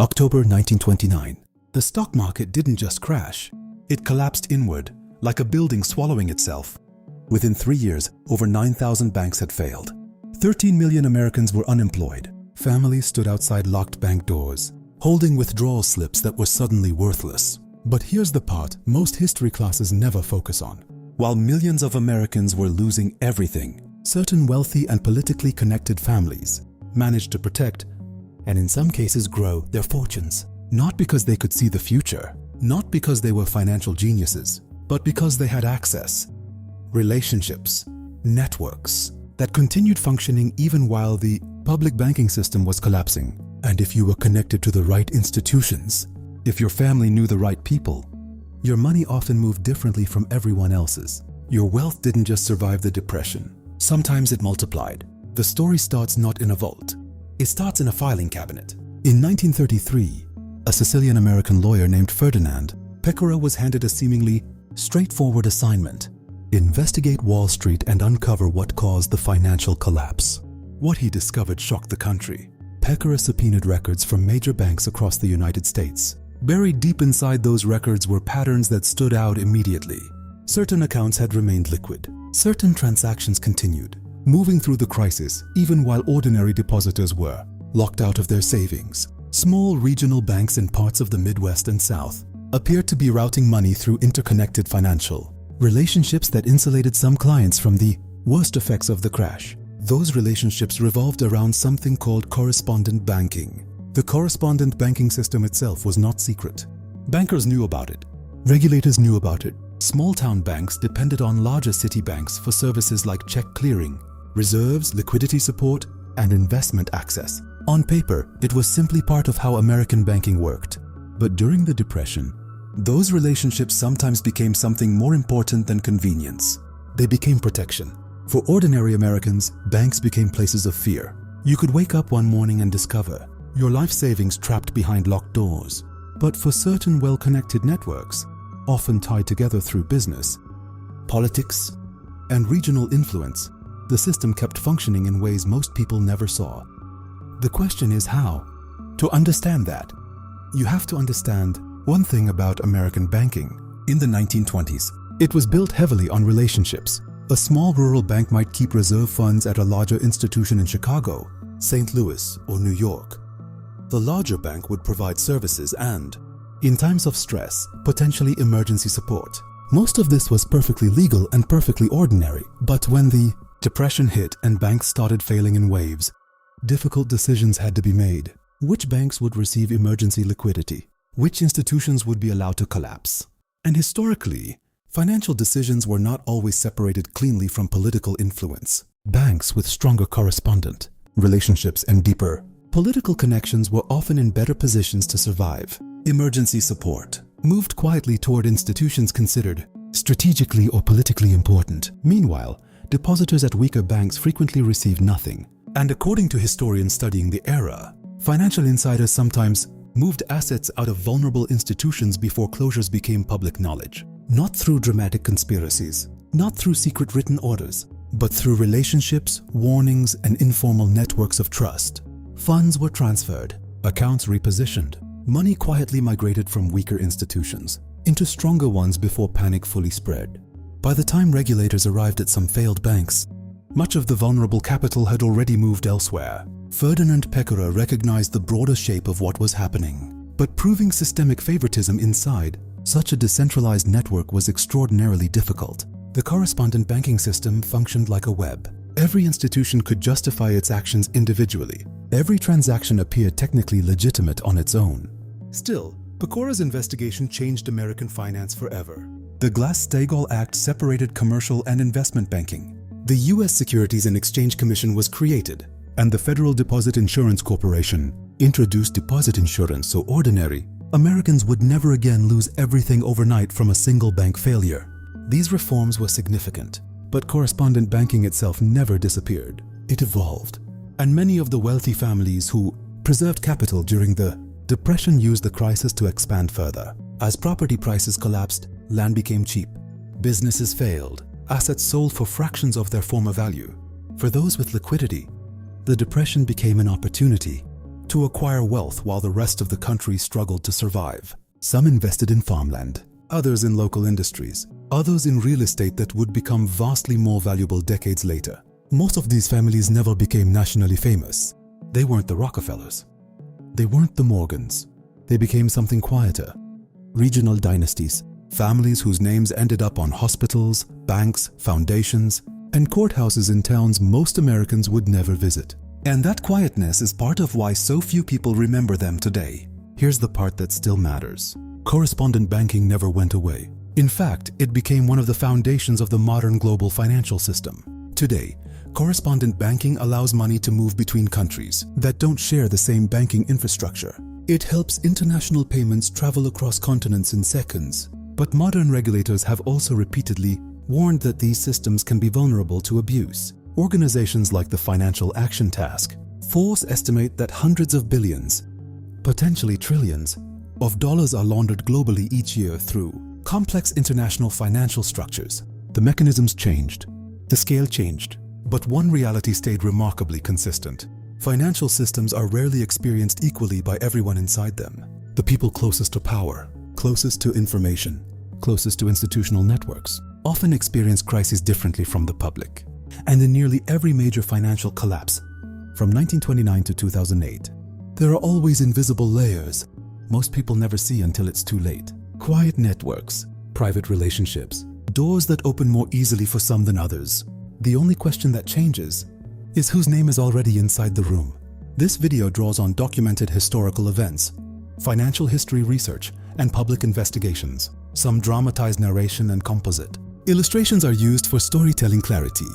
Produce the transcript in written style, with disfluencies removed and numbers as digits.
October 1929. The stock market didn't just crash. It collapsed inward, like a building swallowing itself. Within 3 years, over 9,000 banks had failed. 13 million Americans were unemployed. Families stood outside locked bank doors, holding withdrawal slips that were suddenly worthless. But here's the part most history classes never focus on. While millions of Americans were losing everything, certain wealthy and politically connected families managed to protect, and in some cases grow, their fortunes. Not because they could see the future, not because they were financial geniuses, but because they had access, relationships, networks that continued functioning even while the public banking system was collapsing. And if you were connected to the right institutions, if your family knew the right people, your money often moved differently from everyone else's. Your wealth didn't just survive the depression. Sometimes it multiplied. The story starts not in a vault. It starts in a filing cabinet. In 1933, a Sicilian-American lawyer named Ferdinand Pecora was handed a seemingly straightforward assignment: investigate Wall Street and uncover what caused the financial collapse. What he discovered shocked the country. Pecora subpoenaed records from major banks across the United States. Buried deep inside those records were patterns that stood out immediately. Certain accounts had remained liquid. Certain transactions continued, moving through the crisis even while ordinary depositors were locked out of their savings. Small regional banks in parts of the Midwest and South appeared to be routing money through interconnected financial relationships that insulated some clients from the worst effects of the crash. Those relationships revolved around something called correspondent banking. The correspondent banking system itself was not secret. Bankers knew about it. Regulators knew about it. Small-town banks depended on larger city banks for services like check clearing, reserves, liquidity support, and investment access. On paper, it was simply part of how American banking worked. But during the Depression, those relationships sometimes became something more important than convenience. They became protection. For ordinary Americans, banks became places of fear. You could wake up one morning and discover your life savings trapped behind locked doors. But for certain well-connected networks, often tied together through business, politics, and regional influence, the system kept functioning in ways most people never saw. The question is how? To understand that, you have to understand one thing about American banking. In the 1920s, it was built heavily on relationships. A small rural bank might keep reserve funds at a larger institution in Chicago, St. Louis, or New York. The larger bank would provide services and, in times of stress, potentially emergency support. Most of this was perfectly legal and perfectly ordinary, but when the Depression hit and banks started failing in waves, difficult decisions had to be made. Which banks would receive emergency liquidity? Which institutions would be allowed to collapse? And historically, financial decisions were not always separated cleanly from political influence. Banks with stronger correspondent relationships and deeper political connections were often in better positions to survive. Emergency support moved quietly toward institutions considered strategically or politically important. Meanwhile, depositors at weaker banks frequently received nothing. And according to historians studying the era, financial insiders sometimes moved assets out of vulnerable institutions before closures became public knowledge. Not through dramatic conspiracies, not through secret written orders, but through relationships, warnings, and informal networks of trust. Funds were transferred, accounts repositioned. Money quietly migrated from weaker institutions into stronger ones before panic fully spread. By the time regulators arrived at some failed banks, much of the vulnerable capital had already moved elsewhere. Ferdinand Pecora recognized the broader shape of what was happening. But proving systemic favoritism inside such a decentralized network was extraordinarily difficult. The correspondent banking system functioned like a web. Every institution could justify its actions individually. Every transaction appeared technically legitimate on its own. Still, Pecora's investigation changed American finance forever. The Steagall Act separated commercial and investment banking. The U.S. Securities and Exchange Commission was created, and the Federal Deposit Insurance Corporation introduced deposit insurance so ordinary Americans would never again lose everything overnight from a single bank failure. These reforms were significant, but correspondent banking itself never disappeared. It evolved, and many of the wealthy families who preserved capital during the Depression used the crisis to expand further. As property prices collapsed, land became cheap. Businesses failed. Assets sold for fractions of their former value. For those with liquidity, the Depression became an opportunity. to acquire wealth while the rest of the country struggled to survive. Some invested in farmland, others in local industries, others in real estate that would become vastly more valuable decades later. Most of these families never became nationally famous. They weren't the Rockefellers. They weren't the Morgans. They became something quieter. Regional dynasties, families whose names ended up on hospitals, banks, foundations, and courthouses in towns most Americans would never visit. And that quietness is part of why so few people remember them today. Here's the part that still matters. Correspondent banking never went away. In fact, it became one of the foundations of the modern global financial system. Today, correspondent banking allows money to move between countries that don't share the same banking infrastructure. It helps international payments travel across continents in seconds. But modern regulators have also repeatedly warned that these systems can be vulnerable to abuse. Organizations like the Financial Action Task Force estimate that hundreds of billions, potentially trillions, of dollars are laundered globally each year through complex international financial structures. The mechanisms changed, the scale changed, but one reality stayed remarkably consistent. Financial systems are rarely experienced equally by everyone inside them. The people closest to power, closest to information, closest to institutional networks, often experience crises differently from the public. And in nearly every major financial collapse, from 1929 to 2008, there are always invisible layers most people never see until it's too late. Quiet networks, private relationships, doors that open more easily for some than others. The only question that changes is whose name is already inside the room. This video draws on documented historical events, financial history research, and public investigations. Some dramatized narration and composite. Illustrations are used for storytelling clarity.